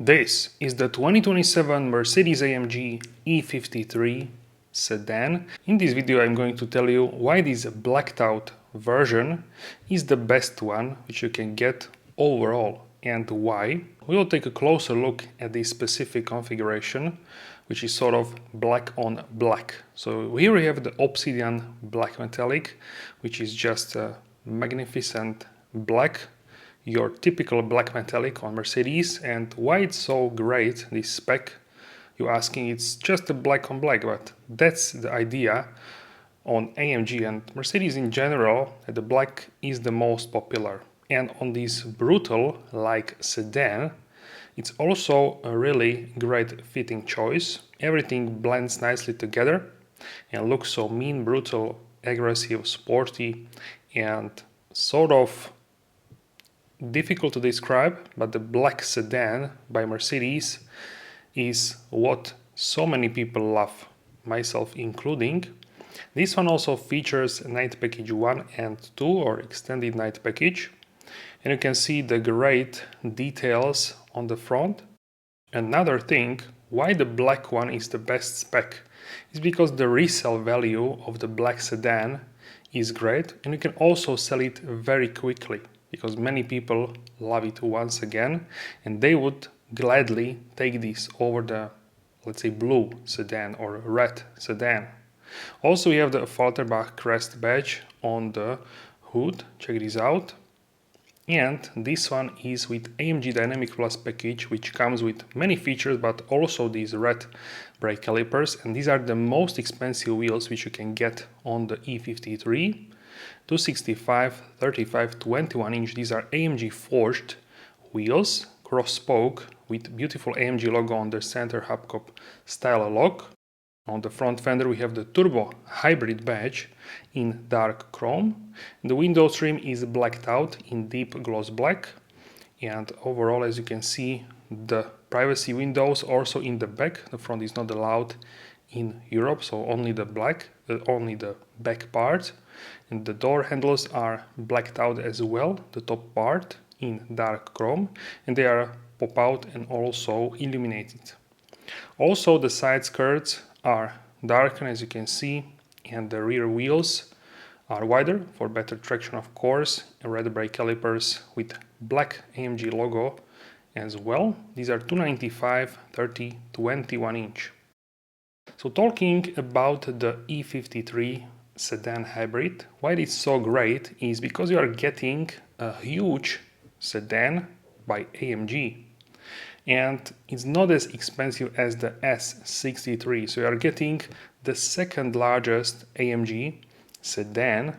This is the 2027 Mercedes-AMG E53 Sedan. In this video I'm going to tell you why this blacked out version is the best one which you can get overall and why. We will take a closer look at this specific configuration, which is sort of black on black. So here we have the Obsidian Black Metallic, which is just a magnificent black, your typical black metallic on Mercedes. And why it's so great, this spec, you're asking. It's just a black on black, but that's the idea on AMG and Mercedes in general, that the black is the most popular. And on this brutal like sedan, it's also a really great fitting choice. Everything blends nicely together and looks so mean, brutal, aggressive, sporty, and sort of difficult to describe, but the black sedan by Mercedes is what so many people love, myself including. This one also features night package 1 and 2, or extended night package, and you can see the great details on the front. Another thing why the black one is the best spec is because the resale value of the black sedan is great, and you can also sell it very quickly, because many people love it once again, and they would gladly take this over the, let's say, blue sedan or red sedan. Also, we have the Falterbach crest badge on the hood. Check this out. And this one is with AMG Dynamic Plus Package, which comes with many features, but also these red brake calipers. And these are the most expensive wheels which you can get on the E53. 265, 35, 21 inch. These are AMG forged wheels, cross spoke with beautiful AMG logo on the center hubcap style lock. On the front fender we have the turbo hybrid badge in dark chrome. The window trim is blacked out in deep gloss black, and overall, as you can see, the privacy windows also in the back. The front is not allowed in Europe, so only the back part, and the door handles are blacked out as well, the top part in dark chrome, and they are pop out and also illuminated. Also, the side skirts are darker, as you can see, and the rear wheels are wider for better traction, of course, and red brake calipers with black AMG logo as well. These are 295, 30, 21 inch. So talking about the E53 Sedan Hybrid, why it's so great is because you are getting a huge sedan by AMG. And it's not as expensive as the S63, so you are getting the second largest AMG sedan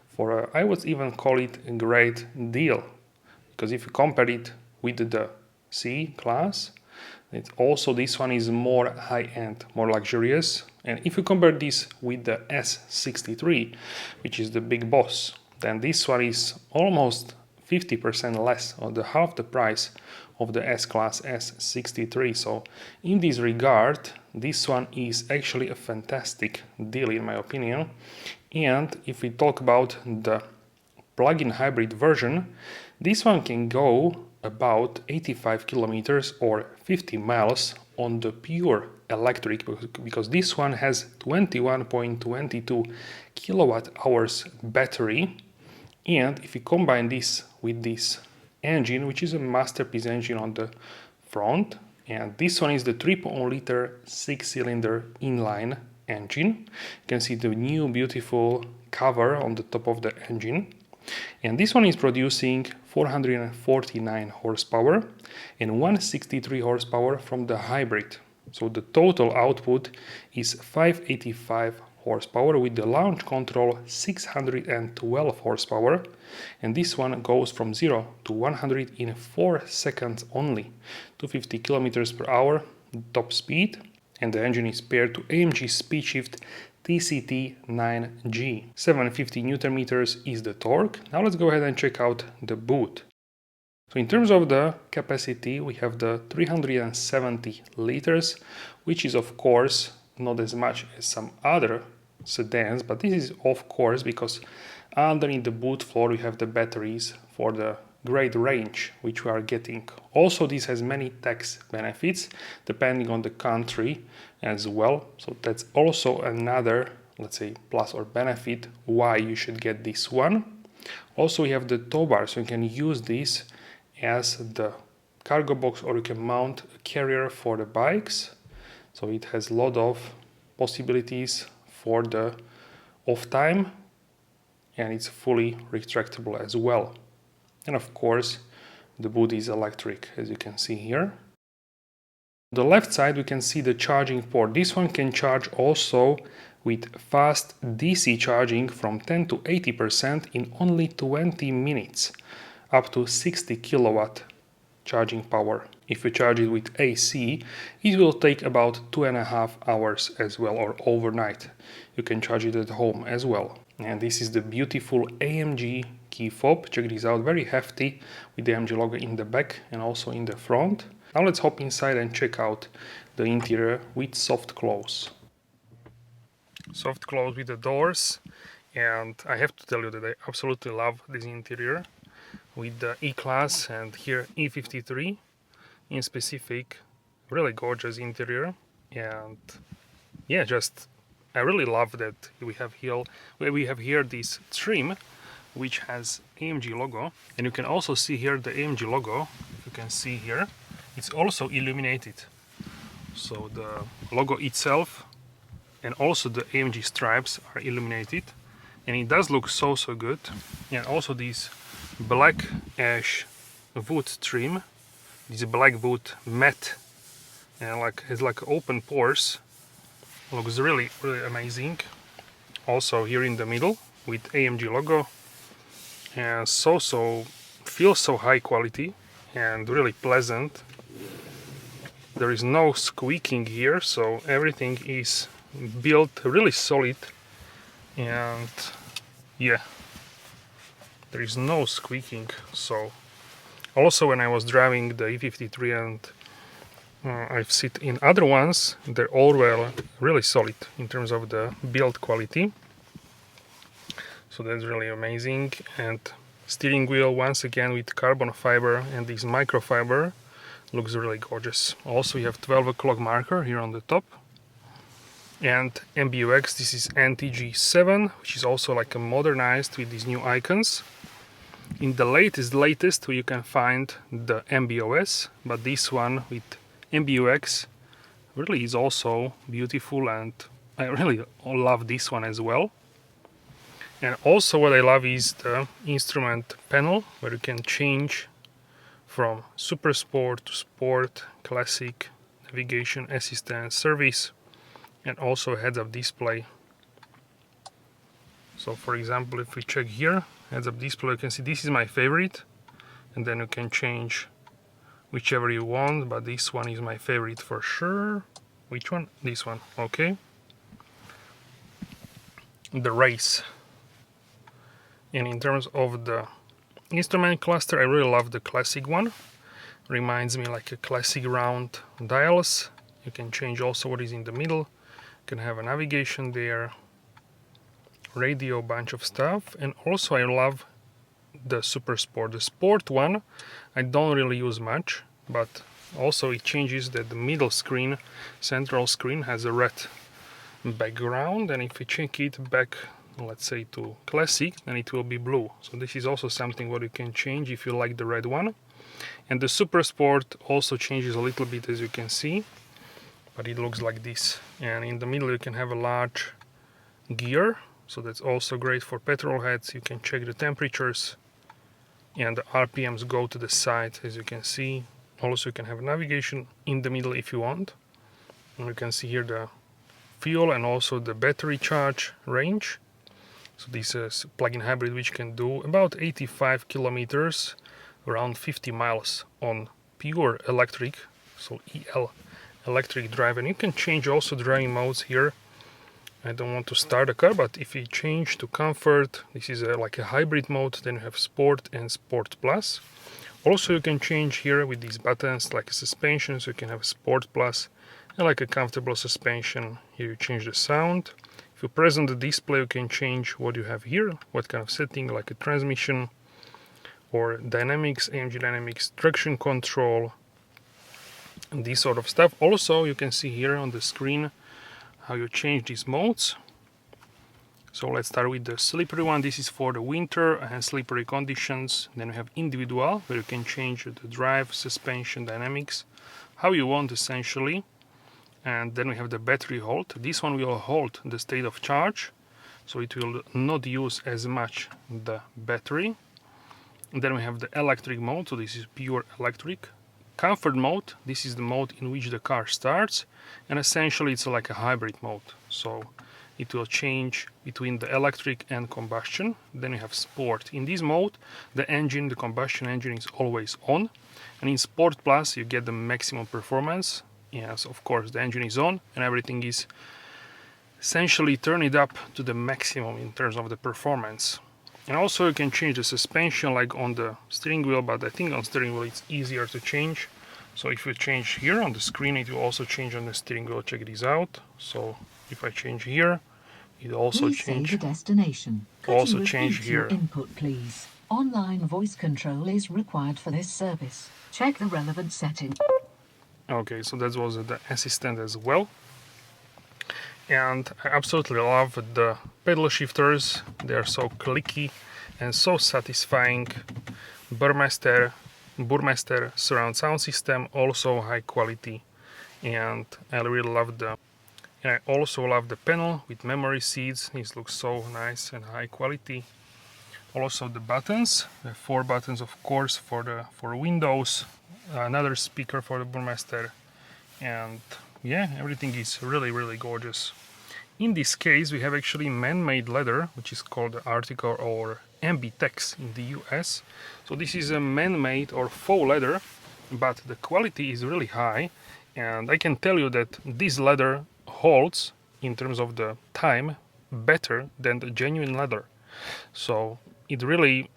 for a, I would even call it a great deal, because if you compare it with the C class, it's also, this one is more high-end, more luxurious. And if you compare this with the S63, which is the big boss, then this one is almost 50% less, or the half the price of the S-Class S63. So in this regard, this one is actually a fantastic deal in my opinion. And if we talk about the plug-in hybrid version, this one can go about 85 kilometers or 50 miles on the pure electric, because this one has 21.22 kilowatt hours battery. And if you combine this with this engine, which is a masterpiece engine on the front, and this one is the 3.0 liter 6-cylinder inline engine. You can see the new beautiful cover on the top of the engine. And this one is producing 449 horsepower and 163 horsepower from the hybrid. So the total output is 585 horsepower with the launch control 612 horsepower, and this one goes from 0 to 100 in 4 seconds only, 250 kilometers per hour top speed, and the engine is paired to AMG Speed Shift TCT9G. 750 Newton meters is the torque. Now let's go ahead and check out the boot. So in terms of the capacity, we have the 370 liters, which is of course not as much as some other sedans, but this is of course because underneath the boot floor we have the batteries for the great range which we are getting. Also, this has many tax benefits depending on the country as well. So that's also another, let's say, plus or benefit why you should get this one. Also, we have the tow bar, so you can use this as the cargo box, or you can mount a carrier for the bikes. So it has a lot of possibilities for the off time, and it's fully retractable as well. And of course, the boot is electric, as you can see here. On the left side, we can see the charging port. This one can charge also with fast DC charging from 10 to 80% in only 20 minutes, up to 60 kilowatt charging power. If you charge it with AC, it will take about 2.5 hours as well, or overnight. You can charge it at home as well. And this is the beautiful AMG key fob. Check this out, very hefty, with the AMG logo in the back and also in the front. Now let's hop inside and check out the interior with soft close. Soft close with the doors, and I have to tell you that I absolutely love this interior with the E-Class and here E53 in specific. Really gorgeous interior, and yeah, just I really love that we have here this trim which has AMG logo, and you can also see here the AMG logo. You can see here it's also illuminated, so the logo itself and also the AMG stripes are illuminated, and it does look so good. And also this black ash wood trim, this black wood matte, and has like open pores. Looks really amazing. Also here in the middle with AMG logo, and so feels so high quality and really pleasant. There is no squeaking here, so everything is built really solid, and yeah, there is no squeaking. So also when I was driving the E53 and I've seen in other ones, they're all really solid in terms of the build quality. So that's really amazing. And steering wheel once again with carbon fiber and this microfiber looks really gorgeous. Also, you have 12 o'clock marker here on the top. And MBUX, this is NTG7, which is also like a modernized with these new icons. In the latest, you can find the MBOS, but this one with MBUX really is also beautiful, and I really love this one as well. And also what I love is the instrument panel, where you can change from Super Sport to Sport, Classic, Navigation, Assistance, Service, and also a heads-up display. So for example, if we check here, heads-up display, you can see this is my favorite, and then you can change whichever you want, but this one is my favorite for sure. Which one? This one. Okay. The race. And in terms of the instrument cluster, I really love the classic one. Reminds me like a classic round dials. You can change also what is in the middle. You can have a navigation there, radio, bunch of stuff. And also I love the Super Sport. The Sport one I don't really use much, but also it changes that the middle screen, central screen, has a red background, and if we check it back, let's say to classic, then it will be blue. So this is also something what you can change if you like the red one. And the Super Sport also changes a little bit, as you can see, but it looks like this. And in the middle you can have a large gear, so that's also great for petrol heads. You can check the temperatures, and the RPMs go to the side, as you can see. Also you can have navigation in the middle if you want. And you can see here the fuel and also the battery charge range. So this is plug-in hybrid which can do about 85 kilometers, around 50 miles on pure electric, so EL electric drive. And you can change also driving modes here. I don't want to start a car, but if you change to comfort, this is like a hybrid mode, then you have Sport and Sport Plus. Also you can change here with these buttons like a suspension, so you can have Sport Plus and like a comfortable suspension. Here you change the sound. If you press on the display, you can change what you have here, what kind of setting, like a transmission, or dynamics, AMG Dynamics traction control, and this sort of stuff. Also, you can see here on the screen how you change these modes. So let's start with the slippery one. This is for the winter and slippery conditions. Then we have individual, where you can change the drive, suspension, dynamics, how you want essentially. And then we have the battery hold. This one will hold the state of charge, so it will not use as much the battery. And then we have the electric mode, so this is pure electric. Comfort mode, this is the mode in which the car starts, and essentially it's like a hybrid mode, so it will change between the electric and combustion. Then we have sport. In this mode, the combustion engine is always on, and in Sport Plus you get the maximum performance. Yes, of course, the engine is on and everything is essentially turned up to the maximum in terms of the performance. And also you can change the suspension like on the steering wheel, but I think on steering wheel it's easier to change. So if you change here on the screen, it will also change on the steering wheel. Check this out. So if I change here, it also change. The destination. Also change here. Your input, please. Online voice control is required for this service. Check the relevant setting. Okay, so that was the assistant as well. And I absolutely love the pedal shifters. They are so clicky and so satisfying. Burmester surround sound system, also high quality. And I really love and I also love the panel with memory seats. This looks so nice and high quality. Also the buttons, the 4 buttons of course for Windows, another speaker for the Burmester, and yeah, everything is really gorgeous. In this case we have actually man-made leather, which is called Article or MBUX in the US. So this is a man-made or faux leather, but the quality is really high, and I can tell you that this leather holds in terms of the time better than the genuine leather. So it really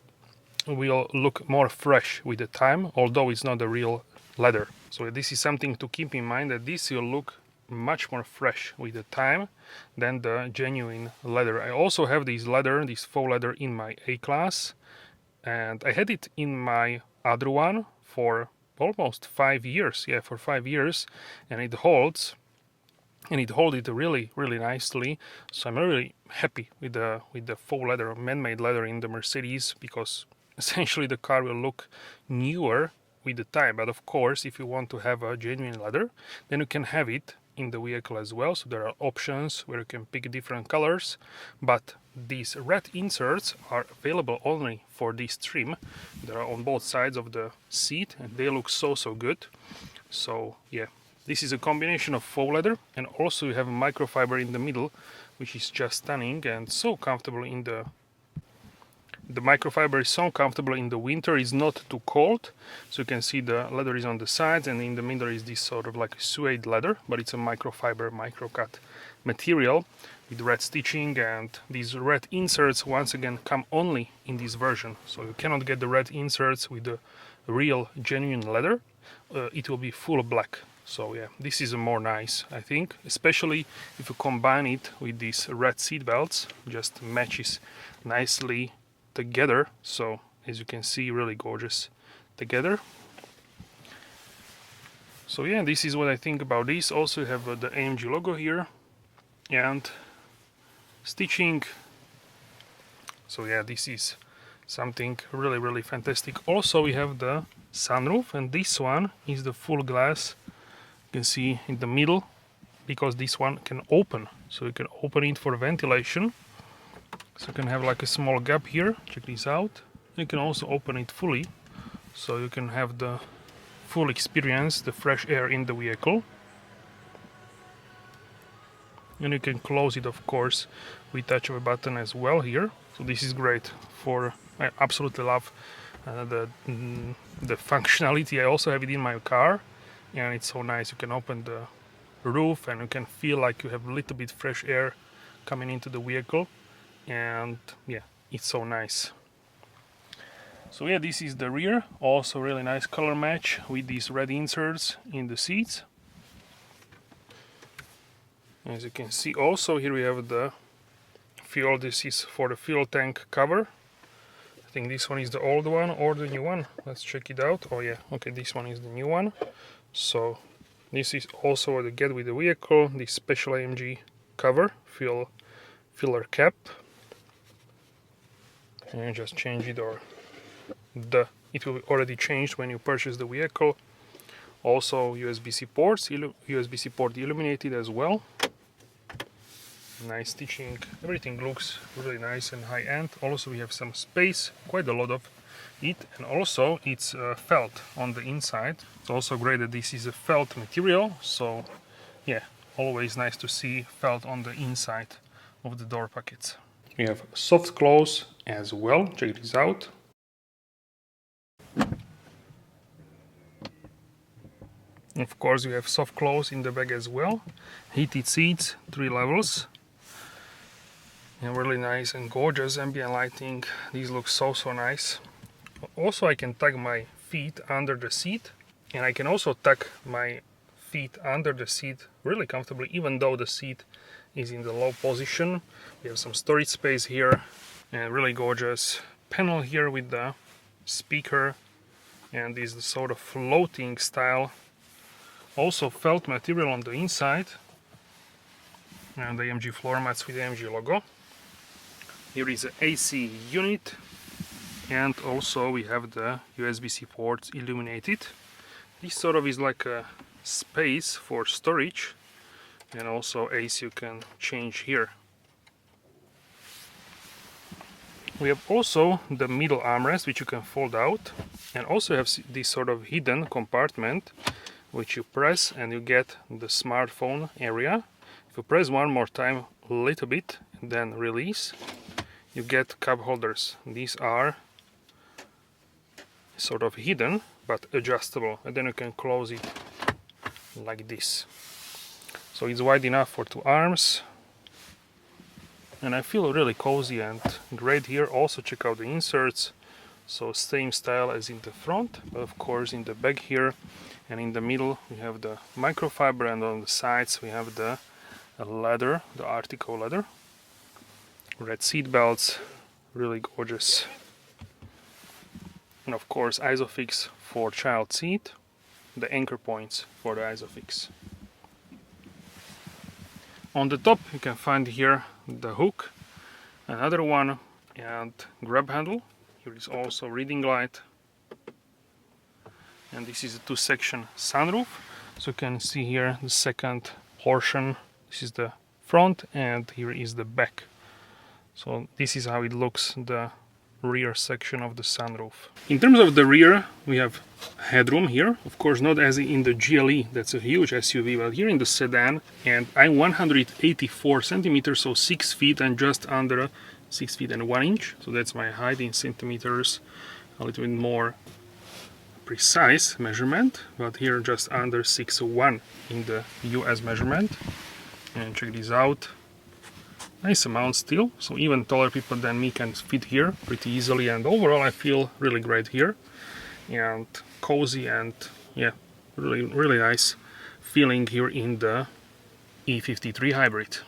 will look more fresh with the time, although it's not a real leather. So this is something to keep in mind, that this will look much more fresh with the time than the genuine leather. I also have this faux leather in my A-Class, and I had it in my other one for almost 5 years. Yeah, for 5 years, and it holds. And it holds it really nicely. So I'm really happy with the faux leather, man-made leather in the Mercedes, because essentially the car will look newer with the time. But of course, if you want to have a genuine leather, then you can have it in the vehicle as well. So there are options where you can pick different colors, but these red inserts are available only for this trim. They are on both sides of the seat and they look so good. So yeah, this is a combination of faux leather, and also you have a microfiber in the middle, which is just stunning and so comfortable in the microfiber is so comfortable in the winter. It's not too cold, so you can see the leather is on the sides, and in the middle is this sort of like suede leather, but it's a microfiber, microcut material with red stitching, and these red inserts once again come only in this version. So you cannot get the red inserts with the real genuine leather. It will be full black. So yeah, this is more nice, I think, especially if you combine it with these red seat belts. Just matches nicely together. So as you can see, really gorgeous together. So yeah, this is what I think about this. Also you have the AMG logo here and stitching. So yeah, this is something really fantastic. Also we have the sunroof, and this one is the full glass. You can see in the middle, because this one can open, so you can open it for ventilation. So you can have like a small gap here. Check this out. You can also open it fully, so you can have the full experience, the fresh air in the vehicle. And you can close it, of course, with touch of a button as well here. So this is great for, I absolutely love the functionality. I also have it in my car, and it's so nice. You can open the roof and you can feel like you have a little bit fresh air coming into the vehicle, and yeah, it's so nice. So yeah, this is the rear, also really nice color match with these red inserts in the seats. As you can see, also here we have the fuel. This is for the fuel tank cover. I think this one is the old one or the new one. Let's check it out. Oh yeah, okay, this one is the new one. So this is also what you get with the vehicle, this special AMG cover, filler cap. And just change it, or it will be already changed when you purchase the vehicle. Also USB-C ports, USB-C port illuminated as well. Nice stitching, everything looks really nice and high-end. Also we have some space, quite a lot of it, and also it's felt on the inside. It's also great that this is a felt material, so yeah, always nice to see felt on the inside of the door pockets. We have soft close as well, check this out. Of course we have soft close in the back as well. Heated seats, 3 levels. And really nice and gorgeous ambient lighting. These look so nice. Also I can tuck my feet under the seat, and I can also tuck my feet under the seat really comfortably, even though the seat is in the low position. We have some storage space here, and really gorgeous panel here with the speaker, and this is the sort of floating style. Also felt material on the inside, and the AMG floor mats with the AMG logo. Here is an AC unit, and also we have the USB-C ports illuminated. This sort of is like a space for storage, and also AC you can change here. We have also the middle armrest, which you can fold out, and also have this sort of hidden compartment which you press and you get the smartphone area. If you press one more time a little bit and then release, you get cup holders. These are sort of hidden but adjustable, and then you can close it like this. So it's wide enough for 2 arms, and I feel really cozy and great here. Also check out the inserts, so same style as in the front, but of course in the back here and in the middle we have the microfiber, and on the sides we have the leather, the Artico leather. Red seat belts, really gorgeous. And of course Isofix for child seat, the anchor points for the Isofix. On the top you can find here the hook, another one, and grab handle. Here is also reading light, and this is a 2-section sunroof, so you can see here the second portion. This is the front and here is the back. So this is how it looks, the rear section of the sunroof. In terms of the rear, we have headroom here. Of course, not as in the GLE, that's a huge SUV, but here in the sedan, and I'm 184 centimeters, so 6 feet and just under 6 feet and 1 inch. So that's my height in centimeters, a little bit more precise measurement, but here just under 6'1" in the US measurement. And check this out. Nice amount still, so even taller people than me can fit here pretty easily, and overall I feel really great here and cozy, and yeah, really nice feeling here in the E53 Hybrid.